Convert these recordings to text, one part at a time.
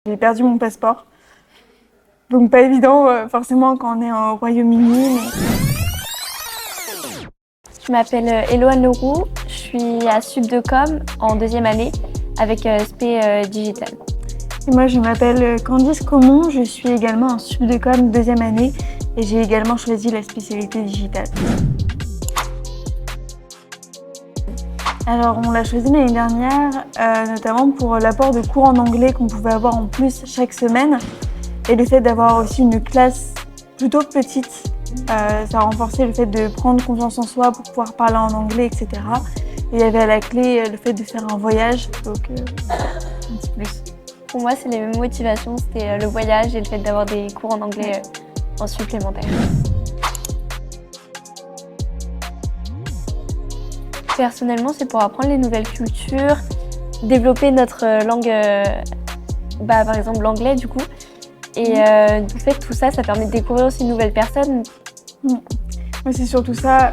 J'ai perdu mon passeport, donc pas évident forcément quand on est au Royaume-Uni. Je m'appelle Eloane Leroux, je suis à Sup de Com en deuxième année avec SP Digital. Et moi je m'appelle Candice Comon, je suis également en Sup de Com deuxième année et j'ai également choisi la spécialité digitale. Alors on l'a choisi l'année dernière notamment pour l'apport de cours en anglais qu'on pouvait avoir en plus chaque semaine et le fait d'avoir aussi une classe plutôt petite. Ça a renforcé le fait de prendre confiance en soi pour pouvoir parler en anglais, etc. Et il y avait à la clé le fait de faire un voyage, donc un petit plus. Pour moi, c'est les mêmes motivations, c'était le voyage et le fait d'avoir des cours en anglais en supplémentaire. Personnellement, c'est pour apprendre les nouvelles cultures, développer notre langue, par exemple l'anglais du coup. Et du fait, tout ça, ça permet de découvrir aussi de nouvelles personnes. Mais c'est surtout ça,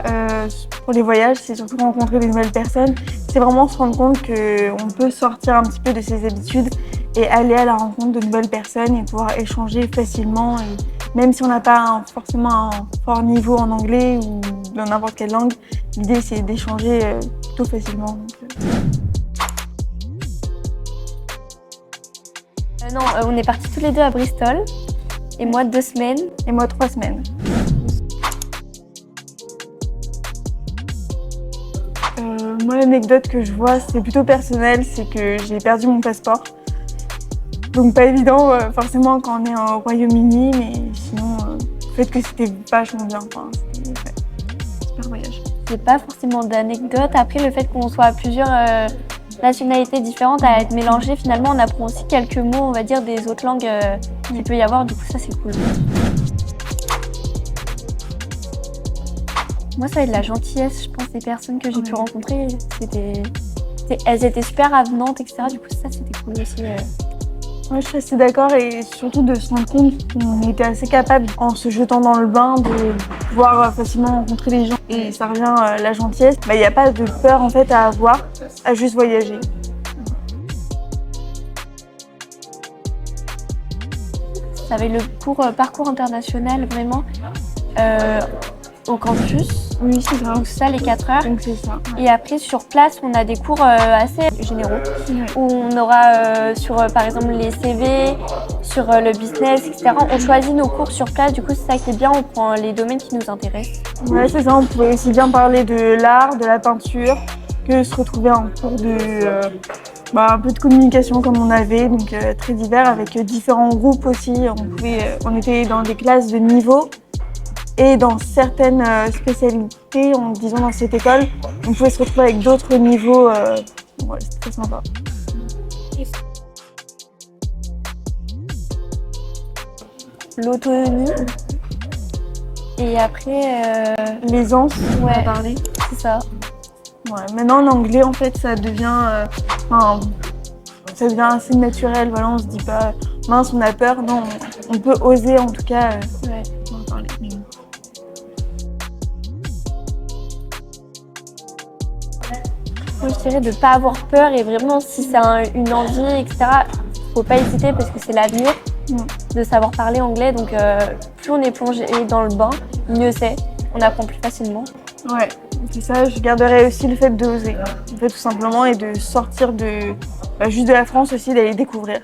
pour les voyages, c'est surtout rencontrer des nouvelles personnes. C'est vraiment se rendre compte qu'on peut sortir un petit peu de ses habitudes et aller à la rencontre de nouvelles personnes et pouvoir échanger facilement. Et même si on n'a pas forcément un fort niveau en anglais ou dans n'importe quelle langue, l'idée c'est d'échanger plutôt facilement. Non, on est partis tous les deux à Bristol, et moi 2 semaines. Et moi 3 semaines. Moi l'anecdote que je vois, c'est plutôt personnel, c'est que j'ai perdu mon passeport. Donc pas évident forcément quand on est au Royaume-Uni, mais sinon le fait que c'était vachement bien, c'était super voyage. C'est pas forcément d'anecdote, après le fait qu'on soit à plusieurs nationalités différentes à être mélangées, finalement on apprend aussi quelques mots, on va dire, des autres langues qu'il peut y avoir, du coup ça c'est cool. Moi ça va être la gentillesse, je pense, des personnes que j'ai pu rencontrer, elles étaient super avenantes, etc. Du coup ça c'était cool aussi. Ouais, je suis assez d'accord et surtout de se rendre compte qu'on était assez capable, en se jetant dans le bain, de pouvoir facilement rencontrer les gens. Et ça revient à la gentillesse. Il n'y a pas de peur en fait à avoir, à juste voyager. Ça avait le cours parcours international vraiment au campus. Oui, c'est ça. Donc ça, les 4 heures. Donc c'est ça. Ouais. Et après, sur place, on a des cours assez généraux où on aura sur, par exemple, les CV, sur le business, etc. On choisit nos cours sur place. Du coup, c'est ça qui est bien. On prend les domaines qui nous intéressent. Ouais, c'est ça. On pouvait aussi bien parler de l'art, de la peinture, que se retrouver en cours de un peu de communication comme on avait, donc très divers avec différents groupes aussi. On était dans des classes de niveau. Et dans certaines spécialités, disons dans cette école, on pouvait se retrouver avec d'autres niveaux. Ouais, c'est très sympa. L'autonomie. Et après... l'aisance, on va ouais, parler. c'est ça. Ouais, maintenant, l'anglais, en fait, ça devient assez naturel. Voilà, on se dit pas, mince, on a peur. Non, on peut oser, en tout cas, en parler. Moi, je dirais de ne pas avoir peur et vraiment, si c'est une envie, etc., faut pas hésiter parce que c'est l'avenir de savoir parler anglais. Donc, plus on est plongé dans le bain, mieux c'est. On apprend plus facilement. Ouais, c'est ça. Je garderais aussi le fait d'oser, en fait, tout simplement, et de sortir juste de la France aussi, d'aller découvrir.